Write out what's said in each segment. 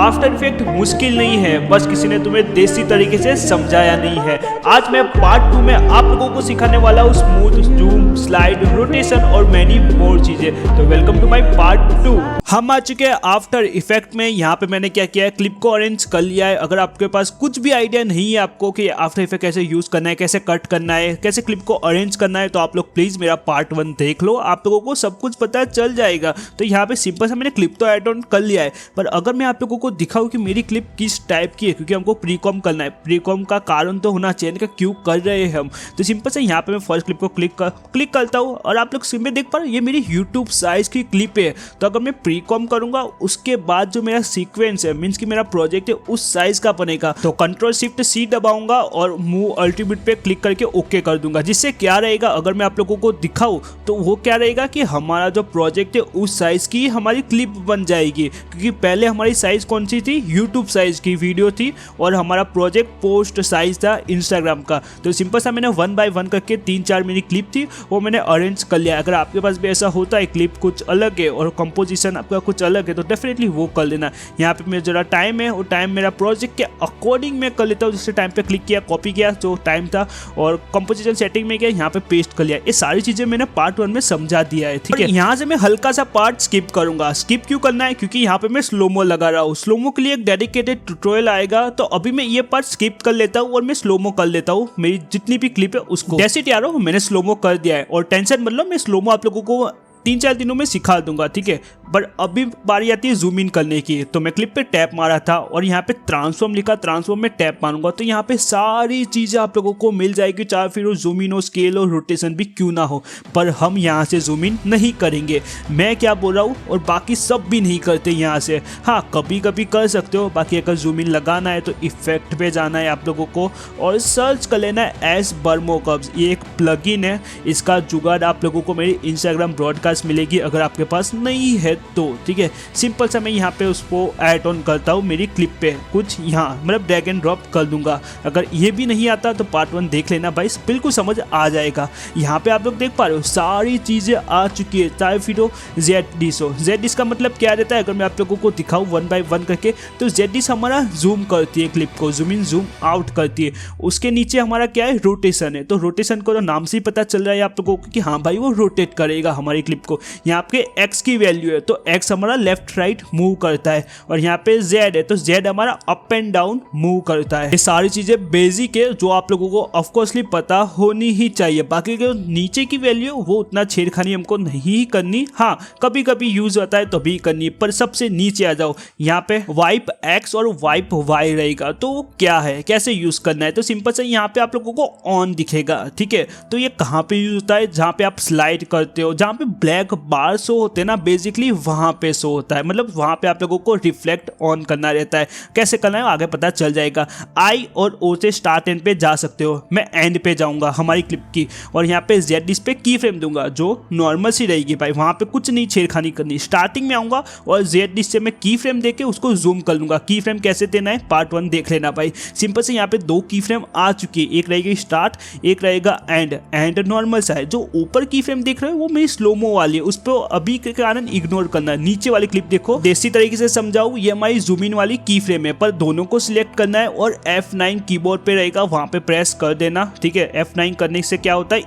After effect मुश्किल नहीं है, बस किसी ने तुम्हें देसी तरीके से समझाया नहीं है। आज मैं पार्ट 2 में आप लोगों को सिखाने वाला हूँ स्मूथ, जूम, स्लाइड, रोटेशन और मैनी मोर चीजें। तो वेलकम टू माय पार्ट 2। हम आ चुके हैं आफ्टर इफेक्ट में। यहाँ पे मैंने क्या किया है, क्लिप को अरेंज कर लिया है। अगर आपके पास कुछ भी आइडिया नहीं है आपको कि आफ्टर इफेक्ट कैसे यूज करना है, कैसे कट करना है, कैसे क्लिप को अरेंज करना है, तो आप लोग प्लीज मेरा पार्ट 1 देख लो, आप लोगों को सब कुछ पता चल जाएगा। तो यहाँ पे सिंपल सा मैंने क्लिप तो ऐड ऑन कर लिया है, पर अगर मैं आप लोगों को दिखाऊं कि मेरी क्लिप किस टाइप की है, क्योंकि हमको प्रीकॉम करना है, प्रीकॉम का कारण तो होना चाहिए कि क्यों कर रहे हैं हम। तो सिंपल से यहाँ पे मैं फर्स्ट क्लिप को क्लिक करता हूँ और आप लोग सिंपल देख पा रहे हो ये मेरी यूट्यूब साइज की क्लिप है। तो अगर मैं प्रीकॉम करूंगा उसके बाद जो मेरा सीक्वेंस है, मीन्स कि मेरा प्रोजेक्ट है, उस साइज का बनेगा। तो Ctrl+Shift+C दबाऊंगा और मूव अल्टीमेट पे क्लिक करके ओके कर दूंगा। जिससे क्या रहेगा, अगर मैं आप लोगों को दिखाऊं तो वो क्या रहेगा कि हमारा जो प्रोजेक्ट है उस साइज की हमारी क्लिप बन जाएगी। क्योंकि पहले हमारी साइज कौन सी थी, यूट्यूब साइज की वीडियो थी और हमारा प्रोजेक्ट पोस्ट साइज था इंस्टाग्राम का। तो सिंपल सा मैंने 1 बाय 1 करके 3-4 मेरी क्लिप थी वो मैंने अरेंज कर लिया। अगर आपके पास भी ऐसा होता है, क्लिप कुछ अलग है और कंपोजिशन आपका कुछ अलग है, तो डेफिनेटली वो कर लेना। यहाँ पे मेरा जरा टाइम है, वो टाइम मेरा प्रोजेक्ट के अकॉर्डिंग मैं कर लेता हूँ। जिससे टाइम पे क्लिक किया, कॉपी किया जो टाइम था और कंपोजिशन सेटिंग में गया, यहाँ पे पेस्ट कर लिया। ये सारी चीजें मैंने पार्ट 1 में समझा दिया है, ठीक है। यहाँ से मैं हल्का सा पार्ट स्किप करूंगा। स्किप क्यों करना है, क्योंकि यहाँ पे मैं स्लोमो लगा रहा हूँ। स्लोमो के लिए एक डेडिकेटेड ट्यूटोरियल आएगा, तो अभी मैं ये पार्ट स्किप कर लेता हूँ और मैं स्लोमो कर लेता हूँ मेरी जितनी भी क्लिप है उसको। जैसे यारो मैंने स्लोमो कर दिया है और टेंशन मतलब मैं स्लोमो आप लोगों को 3-4 दिनों में सिखा दूंगा, ठीक है। बट अभी बारी आती है जूम इन करने की। तो मैं क्लिप पे टैप मारा था और यहाँ पे ट्रांसफॉर्म लिखा, ट्रांसफॉर्म में टैप मारूंगा तो यहाँ पे सारी चीज़ें आप लोगों को मिल जाएगी, चाहे फिर वो जूम इन हो, स्केल हो, रोटेशन भी क्यों ना हो। पर हम यहाँ से जूम इन नहीं करेंगे। मैं क्या बोल रहा हूँ, और बाकी सब भी नहीं करते यहाँ से। हाँ, कभी कभी कर सकते हो। बाकी अगर जूम इन लगाना है तो इफेक्ट पे जाना है आप लोगों को और सर्च कर लेना है एस बर्मोकब्स। ये एक प्लगइन है, इसका जुगाड़ आप लोगों को मेरी इंस्टाग्राम ब्रॉडकास्ट मिलेगी अगर आपके पास नहीं है तो, ठीक है। सिंपल सा मैं यहाँ पे उसको ऐड ऑन करता हूँ मेरी क्लिप पे, कुछ यहाँ मतलब ड्रैग एंड ड्रॉप कर दूंगा। अगर ये भी नहीं आता तो पार्ट 1 देख लेना भाई, बिल्कुल समझ आ जाएगा। यहाँ पे आप लोग देख पा रहे हो सारी चीजें आ चुकी है, चाहे फिर हो ZD हो। ZD का मतलब क्या रहता है, अगर मैं आप लोगों को दिखाऊँ 1 बाय 1 करके, तो ZD हमारा जूम करती है क्लिप को, जूम इन जूम आउट करती है। उसके नीचे हमारा क्या है, रोटेशन है। तो रोटेशन को तो नाम से ही पता चल रहा है आप लोगों को कि हाँ भाई वो रोटेट करेगा हमारी क्लिप को। यहाँ पे X की वैल्यू है तो X हमारा लेफ्ट राइट मूव करता है और यहाँ पे Z है तो Z हमारा अप एंड डाउन मूव करता है। ये सारी चीजें बेसिक है जो आप लोगों को ऑफकोर्सली पता होनी ही चाहिए। बाकी जो नीचे की वैल्यू वो उतना छेड़खानी हमको नहीं करनी। हाँ, कभी कभी यूज होता है तभी करनी, पर सबसे नीचे आ जाओ। यहाँ पे वाइप X और वाइप Y रहेगा, तो वो क्या है, कैसे यूज करना है। तो सिंपल से यहाँ पे आप लोगों को ऑन दिखेगा, ठीक है। तो ये कहाँ पे यूज होता है, जहाँ पे आप स्लाइड करते हो, जहाँ पे ब्लैक बार शो होते हैं ना, बेसिकली वहां पे शो होता है। मतलब वहां पे आप लोगों को रिफ्लेक्ट ऑन करना रहता है। कैसे करना है आगे पता चल जाएगा। आई और ओ से स्टार्ट एंड पे जा सकते हो। मैं एंड पे जाऊंगा हमारी क्लिप की और यहाँ पे Z पे की फ्रेम दूंगा जो नॉर्मल सी रहेगी भाई, वहां पे कुछ नहीं छेड़खानी करनी। स्टार्टिंग में आऊंगा और Z से मैं की फ्रेम देके उसको जूम कर लूंगा। की फ्रेम कैसे देना है पार्ट 1 देख लेना भाई। सिंपल से यहाँ पे 2 की फ्रेम आ चुकी है, एक रहेगी स्टार्ट, एक रहेगा एंड। एंड नॉर्मल सा है। जो ऊपर की फ्रेम देख रहे हो वो मेरी स्लोमो वाली है, उस पर अभी के कारण इग्नोर करना। नीचे वाली क्लिप देखो, देसी तरीके से समझाऊं, ये हमारी जूम इन वाली की फ्रेम है, पर दोनों को सिलेक्ट करना है और F9 कीबोर्ड पे रहेगा, वहां पे प्रेस कर देना, ठीक है। F9 करने से क्या होता है,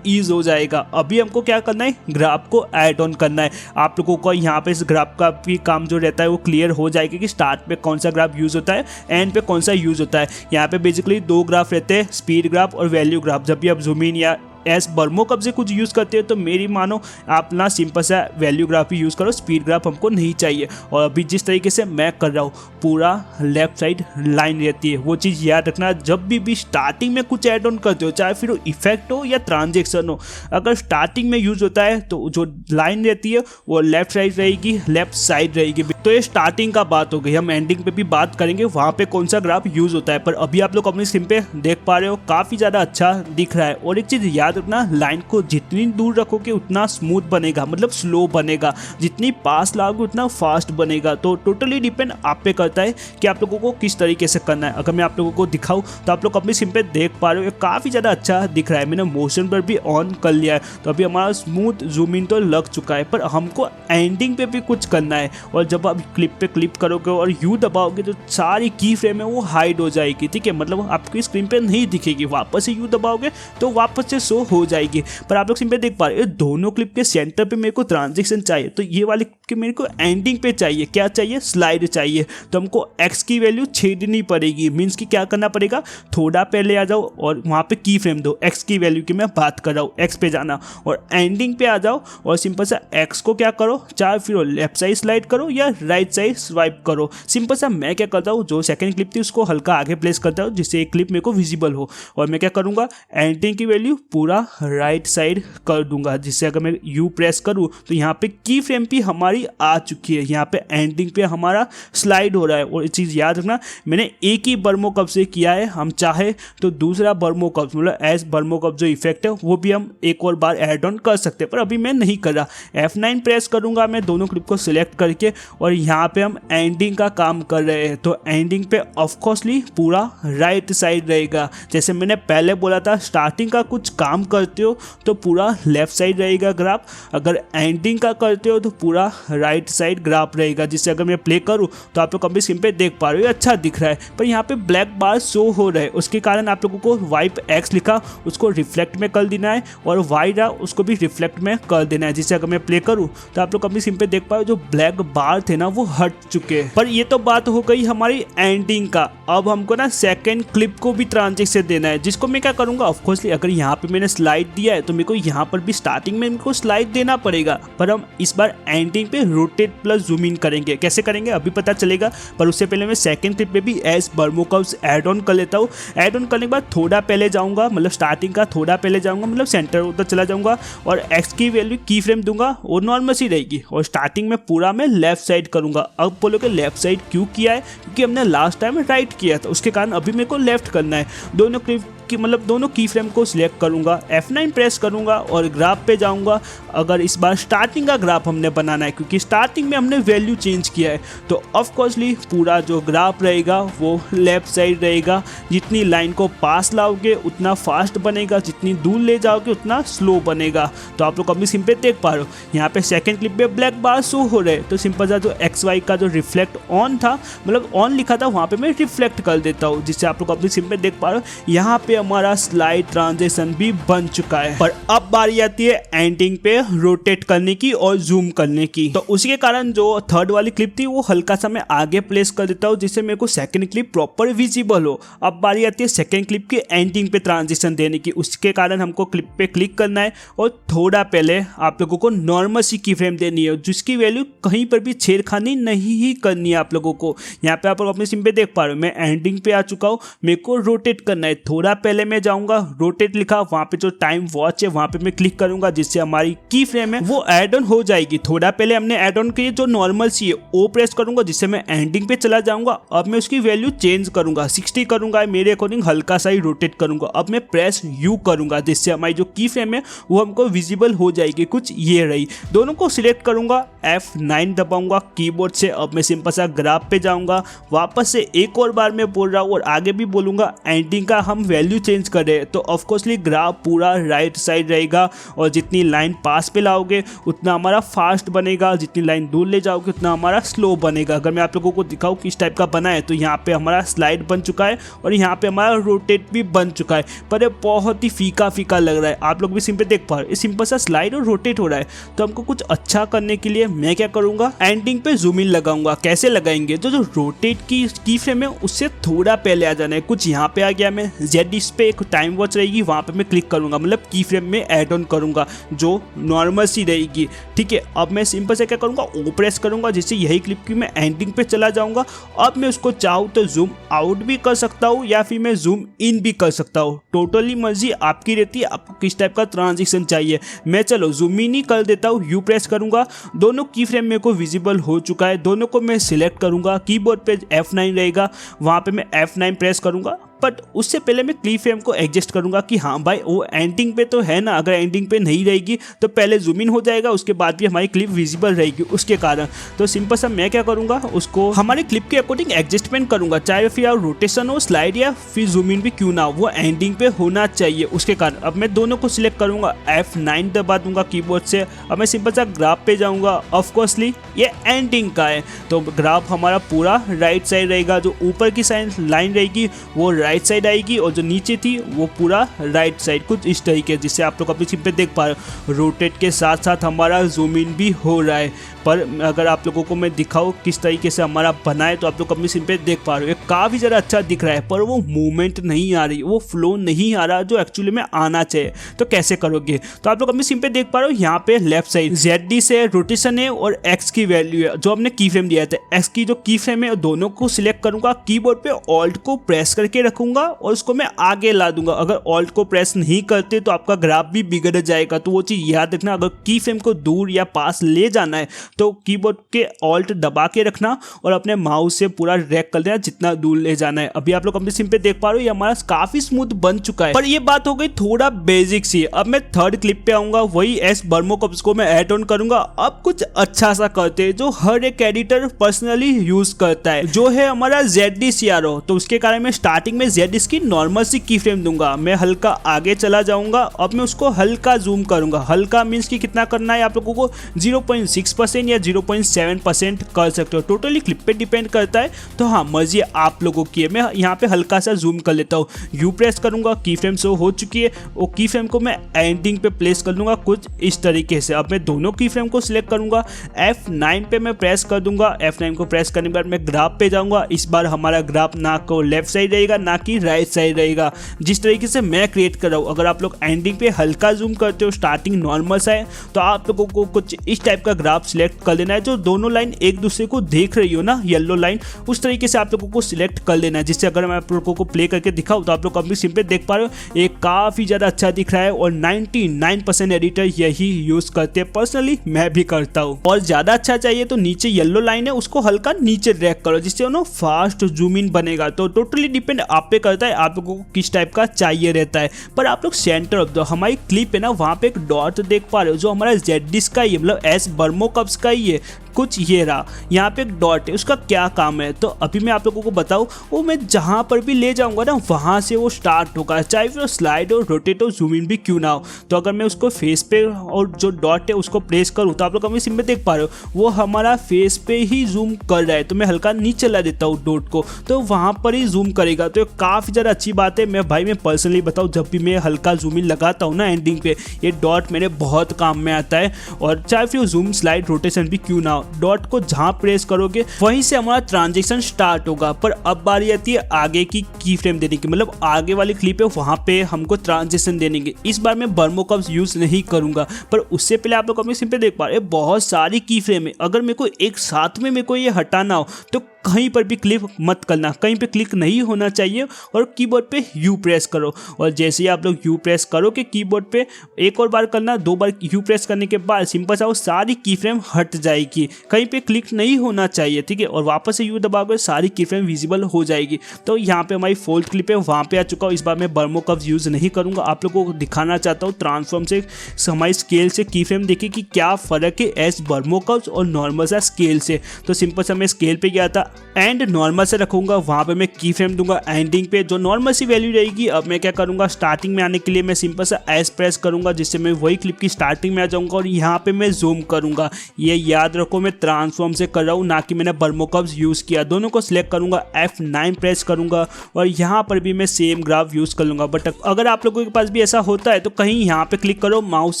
ईज हो जाएगा। अभी हमको क्या करना है, ग्राफ को ऐड ऑन करना है। आप लोगों को यहाँ पे इस ग्राफ का भी काम जो रहता है वो क्लियर हो जाएगा कि स्टार्ट पे कौन सा ग्राफ यूज होता है, एंड पे कौन सा यूज होता है। यहाँ पे बेसिकली 2 ग्राफ रहते हैं, स्पीड ग्राफ और वैल्यू ग्राफ। जब भी आप जूम इन या एस बर्मोकब से कुछ यूज़ करते हो तो मेरी मानो आप ना सिंपल सा वैल्यू ग्राफ ही यूज़ करो, स्पीड ग्राफ हमको नहीं चाहिए। और अभी जिस तरीके से मैं कर रहा हूँ पूरा लेफ्ट साइड लाइन रहती है, वो चीज़ याद रखना। जब भी स्टार्टिंग में कुछ ऐड ऑन करते हो, चाहे फिर वो इफेक्ट हो या ट्रांजेक्शन हो, अगर स्टार्टिंग में यूज़ होता है तो जो लाइन रहती है वो लेफ्ट साइड रहेगी, लेफ्ट साइड रहेगी। तो ये स्टार्टिंग का बात हो गई। हम एंडिंग पे भी बात करेंगे वहाँ पे कौन सा ग्राफ यूज़ होता है, पर अभी आप लोग अपनी स्क्रीन पे देख पा रहे हो काफ़ी ज़्यादा अच्छा दिख रहा है। और एक चीज़ याद याद रखना, लाइन को जितनी दूर रखोगे उतना स्मूथ बनेगा, मतलब स्लो बनेगा, जितनी पास लाओगे उतना फास्ट बनेगा। तो टोटली डिपेंड आप पे करता है कि आप लोगों को किस तरीके से करना है। अगर मैं आप लोगों को दिखाऊं तो आप लोग अपनी सिम पे देख पा रहे हो काफ़ी ज़्यादा अच्छा दिख रहा है। मैंने मोशन पर भी ऑन कर लिया है, तो अभी हमारा स्मूथ जूम इन तो लग चुका है, पर हमको एंडिंग पे भी कुछ करना है। और जब आप क्लिप पे क्लिक करोगे और यू दबाओगे तो सारी की फ्रेम है वो हाइड हो जाएगी, ठीक है, मतलब आपकी स्क्रीन पे नहीं दिखेगी। वापस से यू दबाओगे तो वापस से शो हो जाएगी। पर आप लोग सिम पे देख पा रहे हो दोनों क्लिप के सेंटर पे मेरे को ट्रांजेक्शन चाहिए, तो ये वाली कि मेरे को एंडिंग पे चाहिए, क्या चाहिए, स्लाइड चाहिए। तो हमको एक्स की वैल्यू छेदनी पड़ेगी, मीन्स कि क्या करना पड़ेगा, थोड़ा पहले आ जाओ और वहाँ पे की फ्रेम दो, एक्स की वैल्यू की मैं बात कर रहा हूँ, एक्स पे जाना और एंडिंग पे आ जाओ और सिंपल सा एक्स को क्या करो, चाहे फिर लेफ्ट साइड स्लाइड करो या राइट साइड स्वाइप करो। सिंपल सा मैं क्या करता हूँ, जो सेकंड क्लिप थी उसको हल्का आगे प्लेस करता हूँ जिससे एक क्लिप मेरे को विजिबल हो, और मैं क्या करूँगा, एंडिंग की वैल्यू पूरा राइट साइड कर दूंगा, जिससे अगर मैं यू प्रेस करूँ तो यहाँ पे की फ्रेम भी हमारी आ चुकी है, यहाँ पे एंडिंग पे हमारा स्लाइड हो रहा है। और ये चीज़ याद रखना, मैंने एक ही बर्मो कप से किया है, हम चाहे तो दूसरा बर्मो कप मतलब एस बर्मो कप जो इफेक्ट है वो भी हम एक और बार ऐड ऑन कर सकते हैं, पर अभी मैं नहीं कर रहा। F9 प्रेस करूंगा मैं दोनों क्लिप को सिलेक्ट करके, और यहाँ पे हम एंडिंग का काम कर रहे हैं, तो एंडिंग पे ऑफकोर्सली पूरा राइट साइड रहेगा। जैसे मैंने पहले बोला था, स्टार्टिंग का कुछ काम करते हो तो पूरा लेफ्ट साइड रहेगा ग्राफ, अगर एंडिंग का करते हो तो पूरा राइट साइड ग्राफ रहेगा, जिससे अगर मैं प्ले करूँ तो आप लोग कभी स्क्रीन पे देख पा रहे हो अच्छा दिख रहा है। पर यहाँ पे ब्लैक बार शो हो रहे हैं, उसके कारण आप लोगों को वाइप एक्स लिखा उसको रिफ्लेक्ट में कर देना है, और वाई रहा उसको भी रिफ्लेक्ट में कर देना है, जिससे अगर मैं प्ले करूँ तो आप लोग अपनी स्क्रीन पे देख पा रहे हो जो ब्लैक बार थे ना वो हट चुके हैं। पर ये तो बात हो गई हमारी एंडिंग का। अब हमको ना सेकेंड क्लिप को भी ट्रांजेक्शन देना है, जिसको मैं क्या करूँगा, ऑफकोर्सली अगर यहाँ पे मैंने स्लाइड दिया है तो मेरे को यहाँ पर भी स्टार्टिंग में मेरे को स्लाइड देना पड़ेगा, पर हम इस बार एंडिंग पे रोटेट प्लस जूम इन करेंगे। कैसे करेंगे अभी पता चलेगा, पर उससे पहले मैं सेकंड क्लिप पे भी एस बर्मो कर्व्स ऐड ऑन कर लेता हूँ। ऐड ऑन करने के बाद थोड़ा पहले जाऊँगा, मतलब स्टार्टिंग का थोड़ा पहले जाऊँगा, मतलब सेंटर उधर चला जाऊँगा, और एक्स की वैल्यू की फ्रेम दूंगा और नॉर्मल सी रहेगी, और स्टार्टिंग में पूरा मैं लेफ्ट साइड करूँगा। अब बोलोगे लेफ्ट साइड क्यों किया है, क्योंकि हमने लास्ट टाइम राइट किया था, उसके कारण अभी मेरे को लेफ्ट करना है। दोनों क्लिप कि मतलब दोनों की फ्रेम को सिलेक्ट करूंगा, F9 प्रेस करूंगा और ग्राफ पे जाऊंगा। अगर इस बार स्टार्टिंग का ग्राफ हमने बनाना है, क्योंकि स्टार्टिंग में हमने वैल्यू चेंज किया है, तो ऑफकोर्सली पूरा जो ग्राफ रहेगा वो लेफ्ट साइड रहेगा। जितनी लाइन को पास लाओगे उतना फास्ट बनेगा, जितनी दूर ले जाओगे उतना स्लो बनेगा। तो आप लोग अपनी सिंपल देख पा रहे हो, यहाँ पे सेकंड क्लिप पे ब्लैक बार शो हो रहे हैं, तो सिंपल सा जो XY का जो रिफ्लेक्ट ऑन था, मतलब ऑन लिखा था, वहाँ पे मैं रिफ्लेक्ट कर देता हूँ, जिससे आप लोग अपनी सिंपल देख पा रहे हो यहाँ पे हमारा स्लाइड ट्रांजिशन भी बन चुका है। पर अब बारी आती है एंडिंग पे रोटेट करने की और जूम करने की, तो उसी के कारण जो थर्ड वाली क्लिप थी वो हल्का सा मैं आगे प्लेस कर देता हूँ, जिससे मेरे को सेकंड क्लिप प्रॉपर विजिबल हो। अब बारी आती है सेकंड क्लिप की एंडिंग पे ट्रांजिशन देने की, उसके कारण हमको क्लिप पे क्लिक करना है और थोड़ा पहले आप लोगों को नॉर्मल सी की फ्रेम देनी है, जिसकी वैल्यू कहीं पर भी छेड़खानी नहीं ही करनी है आप लोगों को। यहाँ पे आप लोग अपने सिम पे देख पा रहे हो, मैं एंडिंग पे आ चुका हूँ, मेरे को रोटेट करना है। थोड़ा पहले मैं जाऊंगा, रोटेट लिखा, वहां पे जो टाइम वॉच है वहां पे मैं क्लिक करूंगा, जिससे हमारी की फ्रेम है वो ऐड ऑन हो जाएगी। थोड़ा पहले हमने ऐड ऑन की जो नॉर्मल सी है वो प्रेस करूंगा, जिससे मैं एंडिंग पे चला जाऊंगा। अब मैं उसकी वैल्यू चेंज करूंगा, 60 करूंगा, मेरे अकॉर्डिंग हल्का सा ही रोटेट करूंगा। अब मैं प्रेस यू करूंगा, जिससे हमारी जो की फ्रेम है वो हमको विजिबल हो जाएगी, कुछ ये रही। दोनों को सिलेक्ट करूंगा, F9 दबाऊंगा कीबोर्ड से। अब मैं सिंपल सा ग्राफ पे जाऊंगा, वापस से एक और बार मैं बोल रहा हूँ और आगे भी बोलूंगा, एंडिंग का हम वैल्यू चेंज कर रहे हैं, तो ऑफकोर्सली ग्राफ पूरा राइट साइड रहेगा, और जितनी लाइन पास पे लाओगे उतना हमारा फास्ट बनेगा, जितनी लाइन दूर ले जाओगे उतना हमारा स्लो बनेगा। अगर मैं आप लोगों को दिखाऊं किस टाइप का बना है, तो यहाँ पे हमारा स्लाइड बन चुका है और यहाँ पे हमारा रोटेट भी बन चुका है, पर ये बहुत ही फीका फीका लग रहा है। आप लोग भी सिंपल देख पा रहे हो, सिंपल सा स्लाइड और रोटेट हो रहा है। तो हमको कुछ अच्छा करने के लिए मैं क्या करूँगा, एंडिंग पे जूम इन लगाऊंगा। कैसे लगाएंगे, जो रोटेट की फ्रेम है उससे थोड़ा पहले आ जाना है। कुछ यहाँ पे आ गया, मैं जेड इस पे एक टाइम वॉच रहेगी, वहाँ पे मैं क्लिक करूंगा, मतलब की फ्रेम में ऐड ऑन करूंगा जो नॉर्मल सी रहेगी। ठीक है, अब मैं सिंपल से क्या करूंगा, ओ प्रेस करूंगा, जिससे यही क्लिप की मैं एंडिंग पे चला जाऊंगा। अब मैं उसको चाहूँ तो जूम आउट भी कर सकता हूँ या फिर मैं जूम इन भी कर सकता हूँ, टोटली मर्जी आपकी रहती है, आपको किस टाइप का ट्रांजिशन चाहिए। मैं चलो जूम इन ही कर देता हूँ, यू प्रेस करूंगा, दोनों की फ्रेम मेरे को विजिबल हो चुका है। दोनों को मैं सिलेक्ट करूंगा, कीबोर्ड पे F9 रहेगा, वहाँ पे मैं F9 प्रेस करूंगा, बट उससे पहले मैं क्लिप फ्रेम को एडजस्ट करूंगा कि हाँ भाई वो एंडिंग पे तो है ना, अगर एंडिंग पे नहीं रहेगी तो पहले जूम इन हो जाएगा, उसके बाद भी हमारी क्लिप विजिबल रहेगी उसके कारण। तो सिंपल सा मैं क्या करूंगा, उसको हमारे क्लिप के अकॉर्डिंग एडजस्टमेंट करूंगा, चाहे फिर रोटेशन हो, स्लाइड या फिर जूम इन भी क्यों ना हो, वो एंडिंग पे होना चाहिए उसके कारण। अब मैं दोनों को सिलेक्ट करूंगा, F9 दबा दूंगा कीबोर्ड से। अब मैं सिंपल सा ग्राफ पे जाऊंगा, ऑफकोर्सली ये एंडिंग का है तो ग्राफ हमारा पूरा राइट साइड रहेगा, जो ऊपर की साइड लाइन रहेगी वो राइट साइड आएगी और जो नीचे थी वो पूरा राइट साइड, कुछ इस तरीके, जिससे आप लोग अपनी स्क्रीन पे देख पा रहे हो रोटेट के साथ साथ हमारा जूम इन भी हो रहा है। पर अगर आप लोगों को मैं दिखाऊं किस तरीके से हमारा बना है तो आप लोग अपनी स्क्रीन पे देख पा रहे हो, ये काफ़ी ज़्यादा अच्छा दिख रहा है, पर वो मूवमेंट नहीं आ रही, वो फ्लो नहीं आ रहा जो एक्चुअली में आना चाहिए। तो कैसे करोगे, तो आप लोग अपनी स्क्रीन पे देख पा रहे हो, यहाँ पे लेफ्ट साइड ZD से रोटेशन है और X की वैल्यू है जो हमने की फ्रेम दिया था, X की जो की फ्रेम है दोनों को सिलेक्ट करूंगा, कीबोर्ड पे ऑल्ट को प्रेस करके रखूंगा और उसको मैं आगे ला दूंगा। अगर ऑल्ट को प्रेस नहीं करते तो आपका ग्राफ भी बिगड़ जाएगा, तो वो चीज़ याद रखना। अगर की फ्रेम को दूर या पास ले जाना है तो कीबोर्ड के ऑल्ट दबा के रखना और अपने माउस से पूरा ड्रैग कर देना जितना दूर ले जाना है। अभी आप लोग अपनी स्क्रीन पे देख पा रहे हो ये हमारा काफी स्मूथ बन चुका है, पर ये बात हो गई थोड़ा बेसिक सी। अब मैं थर्ड क्लिप पे आऊंगा, वही एस बर्मो कप्स को मैं ऐड ऑन करूंगा। अब कुछ अच्छा सा करते हैं जो हर एक एडिटर पर्सनली यूज करता है, जो है हमारा ZD CRO। तो उसके कारण मैं स्टार्टिंग में ZD की नॉर्मल सी की फ्रेम दूंगा, मैं हल्का आगे चला जाऊंगा। अब मैं उसको हल्का जूम करूंगा, हल्का मीन्स की कितना करना है आप लोगों को 0.6% या 0.7% कर सकते हो, टोटली क्लिप पे डिपेंड करता है। तो हाँ मर्जी आप लोगों की है। मैं यहाँ पे हल्का सा जूम कर लेता हूँ, यू प्रेस करूंगा, की फ्रेम शो हो चुकी है, वो की फ्रेम को मैं एंडिंग पे प्लेस कर दूंगा कुछ इस तरीके से। अब मैं दोनों की फ्रेम को सिलेक्ट करूंगा, F9 पे मैं प्रेस कर दूंगा। F9 को प्रेस करने के बाद मैं ग्राफ पे जाऊंगा। इस बार हमारा ग्राफ ना को लेफ्ट साइड रहेगा ना कि राइट साइड रहेगा, जिस तरीके से मैं क्रिएट कर रहा हूँ। अगर आप लोग एंडिंग पे हल्का जूम करते हो, स्टार्टिंग नॉर्मल सा है, तो आप लोगों को कुछ इस टाइप का ग्राफ सिलेक्ट कर लेना है, जो दोनों लाइन एक दूसरे को देख रही हो ना, येलो लाइन, उस तरीके से आप लोगों को सिलेक्ट कर लेना है, जिससे अगर मैं आप लोगों को प्ले करके दिखाऊं तो आप लोग अपनी स्क्रीन पे देख पा रहे हो ये काफ़ी ज़्यादा अच्छा दिख रहा है। और 99% एडिटर यही यूज़ करते हैं, पर्सनली मैं भी करता हूँ। और ज़्यादा अच्छा चाहिए तो नीचे येलो लाइन है उसको हल्का नीचे ड्रैग करो, जिससे ना फास्ट जूम इन बनेगा। तो टोटली डिपेंड आप पे करता है आप लोगों को किस टाइप का चाहिए रहता है। पर आप लोग सेंटर ऑफ द हमारी क्लिप है ना, वहाँ पे एक डॉट देख पा रहे हो जो हमारा ZD का ही मतलब एस बर्मो कप्स का ही है, कुछ ये रहा, यहाँ पे एक डॉट है, उसका क्या काम है तो अभी मैं आप लोगों को बताऊँ। वो मैं जहाँ पर भी ले जाऊँगा ना वहाँ से वो स्टार्ट होगा, चाहे फिर स्लाइड और रोटेट और जूम इन भी क्यों ना हो। तो अगर मैं उसको फेस पे और जो डॉट है उसको प्रेस करूँ तो आप लोग अपनी सिम में देख पा रहे हो वो हमारा फेस पे ही जूम कर रहा है। तो मैं हल्का नीचे ला देता हूँ डॉट को, तो वहाँ पर ही जूम करेगा। तो काफ़ी ज़्यादा अच्छी बात है। मैं पर्सनली बताऊँ, जब भी मैं हल्का जूम इन लगाता हूँ ना एंडिंग पे, ये डॉट मेरे बहुत काम में आता है। और चाहे फिर जूम स्लाइड रोटेशन भी क्यों ना हो, डॉट को जहां प्रेस करोगे वहीं से हमारा ट्रांजैक्शन स्टार्ट होगा। पर अब बारी आती है आगे की फ्रेम देने की, मतलब आगे वाली क्लिप है वहां पे हमको ट्रांजैक्शन देने की। इस बार मैं बर्मो कप्स यूज नहीं करूंगा, पर उससे पहले आप लोग अपनी स्क्रीन पे देख पा रहे हैं बहुत सारी की फ्रेम है। अगर मेरे को एक साथ में मेरे को ये हटाना हो तो कहीं पर भी क्लिक मत करना, कहीं पे क्लिक नहीं होना चाहिए और कीबोर्ड पे यू प्रेस करो। और जैसे ही आप लोग यू प्रेस करो कि कीबोर्ड पे एक और बार करना, 2 बार यू प्रेस करने के बाद सिंपल सा वो सारी की फ्रेम हट जाएगी, कहीं पे क्लिक नहीं होना चाहिए, ठीक है। और वापस से यू दबाओगे सारी की फ्रेम विजिबल हो जाएगी। तो यहाँ पे हमारी फोल्ड क्लिप है वहाँ पे आ चुका हूँ। इस बार मैं बर्मो कप्स यूज़ नहीं करूँगा, आप लोगों को दिखाना चाहता हूँ ट्रांसफॉर्म से हमारी स्केल से की फ्रेम देखिए कि क्या फ़र्क है एस बर्मो कप्स और नॉर्मल सा स्केल से। तो सिंपल सा मैं स्केल पे गया था एंड नॉर्मल से रखूंगा, वहाँ पे मैं की फ्रेम दूंगा एंडिंग पे जो नॉर्मल सी वैल्यू रहेगी। अब मैं क्या करूँगा, स्टार्टिंग में आने के लिए मैं सिंपल सा एस प्रेस करूँगा, जिससे मैं वही क्लिप की स्टार्टिंग में आ जाऊँगा और यहाँ पे मैं जूम करूँगा। ये याद रखो मैं ट्रांसफॉर्म से कर रहा हूँ, ना कि मैंने बर्मो कप्स यूज़ किया। दोनों को सिलेक्ट करूँगा, F9 प्रेस करूँगा और यहाँ पर भी मैं सेम ग्राफ यूज़ कर लूँगा। बट अगर आप लोगों के पास भी ऐसा होता है तो कहीं यहाँ पे क्लिक करो माउस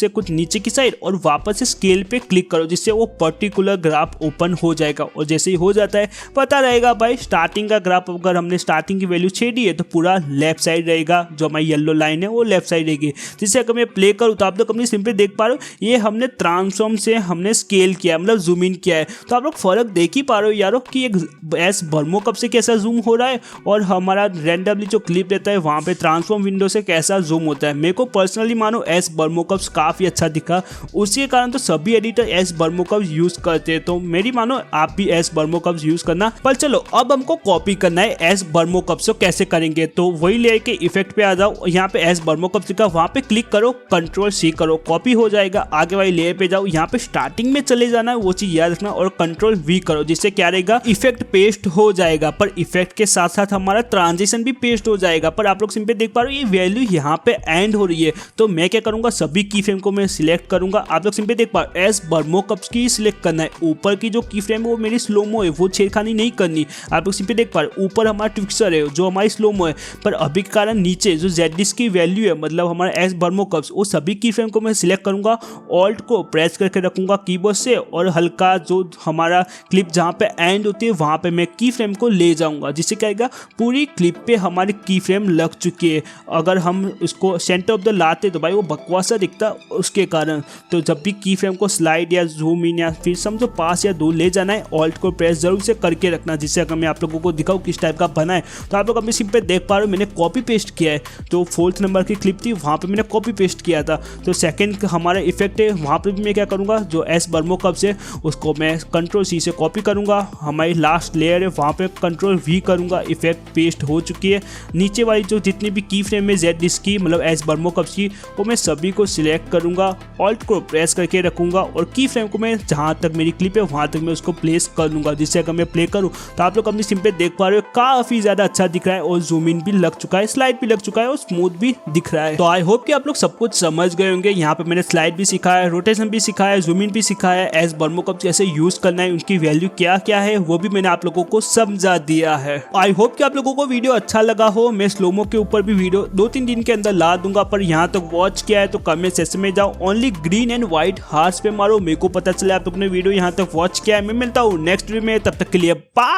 से कुछ नीचे की साइड और वापस से स्केल पे क्लिक करो, जिससे वो पर्टिकुलर ग्राफ ओपन हो जाएगा। और जैसे ही हो जाता है पता रहेगा भाई स्टार्टिंग का ग्राफ, अगर हमने स्टार्टिंग की वैल्यू छेड़ी है तो पूरा लेफ्ट साइड रहेगा, जो हमारी येलो लाइन है वो लेफ्ट साइड रहेगी। जिससे अगर मैं प्ले करूँ तो आप लोग अपनी सिंपल देख पा रहे हो ये हमने ट्रांसफॉर्म से हमने स्केल किया, मतलब जूम इन किया है। तो आप लोग फर्क देख ही पा रहे हो यारो कि एक एस बर्मो कप से कैसा जूम हो रहा है और हमारा रैंडमली जो क्लिप रहता है वहाँ पे ट्रांसफॉर्म विंडो से कैसा जूम होता है। मेरे को पर्सनली मानो एस बर्मो कप्स काफ़ी अच्छा दिखा, उसी कारण तो सभी एडिटर एस बर्मो कप्स यूज़ करते हैं। तो मेरी मानो आप भी एस बर्मो कप्स यूज़ करना पर चलो अब हमको कॉपी करना है एस बर्मोकप्स। कैसे करेंगे, तो वही ले के इफेक्ट पे आ जाओ, यहाँ पे एस बर्मोकप्स लिखा, वहां पे क्लिक करो, कंट्रोल सी करो, कॉपी हो जाएगा। आगे वाली लेयर पे जाओ, यहाँ पे स्टार्टिंग में चले जाना है, वो चीज याद रखना, और कंट्रोल वी करो, जिससे क्या रहेगा इफेक्ट पेस्ट हो जाएगा। पर इफेक्ट के साथ साथ हमारा ट्रांजिशन भी पेस्ट हो जाएगा। पर आप लोग सिंपल देख पा रहे हो ये वैल्यू यहाँ पे एंड हो रही है, तो मैं क्या करूंगा, सभी की फ्रेम को मैं सिलेक्ट करूंगा। आप लोग सिंपल देख पा रहे हो एस बर्मोकप्स की सिलेक्ट करना है। ऊपर की जो की फ्रेम है वो मेरी स्लोमो है, वो छेड़खानी नहीं करनी। आप लोग सिंपल देख पा रहे हो ऊपर हमारा ट्विक्सर है जो हमारी स्लोमो है, पर अभी के कारण नीचे जो जेड की वैल्यू है, मतलब हमारा एस बर्मोकप्स, वो सभी की फ्रेम को मैं सिलेक्ट करूंगा, ऑल्ट को प्रेस करके रखूंगा कीबोर्ड से, और हल्का जो हमारा क्लिप जहाँ पे एंड होती है वहाँ पे मैं की फ्रेम को ले जाऊंगा, जिससे क्या आएगा पूरी क्लिप पे हमारी की फ्रेम लग चुकी है। अगर हम उसको सेंटर ऑफ द लाते तो भाई वो बकवासा दिखता उसके कारण। तो जब भी की फ्रेम को स्लाइड या जूम इन या फिर समझो पास या दूर ले जाना है, ऑल्ट को प्रेस जरूर से करके रखना, जिससे अगर मैं आप लोगों को दिखाऊँ किस टाइप का बना है। तो आप लोग अपने सिम पे देख पा रहे हो मैंने कॉपी पेस्ट किया है, तो 4th नंबर की क्लिप थी वहाँ पे मैंने कॉपी पेस्ट किया था। तो सेकंड हमारा इफेक्ट है, वहाँ पे भी मैं क्या करूँगा, जो एस बर्मोकप्स है उसको मैं कंट्रोल सी से कॉपी करूँगा। हमारी लास्ट लेयर है वहाँ पे कंट्रोल वी करूँगा, इफेक्ट पेस्ट हो चुकी है। नीचे वाली जो जितनी भी की फ्रेम है जेड डिस्क की, मतलब एस बर्मोकप्स की, वो मैं सभी को सिलेक्ट करूँगा, ऑल्ट को प्रेस करके रखूँगा, और की फ्रेम को मैं जहाँ तक मेरी क्लिप है वहाँ तक मैं उसको प्लेस कर लूँगा, जिससे अगर मैं प्ले करूँ तो आप लोग अपनी सिम पे देख पा रहे हो काफ़ी ज़्यादा अच्छा दिख रहा है, और जूम इन भी लग चुका है, स्लाइड भी लग चुका है, और स्मूथ भी दिख रहा है। तो आई होप कि आप लोग सब कुछ समझ गए होंगे। यहाँ पे मैंने स्लाइड भी सिखाया, रोटेशन भी सिखाया, जूम इन भी सिखाया, एस बर्मोकप्स कैसे यूज करना है, उनकी वैल्यू क्या क्या है वो भी मैंने आप लोगों को समझा दिया है। आई होप कि आप लोगों को वीडियो अच्छा लगा हो। मैं स्लोमो के ऊपर भी वीडियो 2-3 दिन के अंदर ला दूंगा, पर यहाँ तक वॉच किया है तो कमेंट सेक्शन में जाओ, only green and white hearts पे मारो, मेरे को पता चले आप लोगों ने वीडियो यहाँ तक वॉच किया है। मैं मिलता हूँ नेक्स्ट वीडियो में, तब तक के लिए बाय।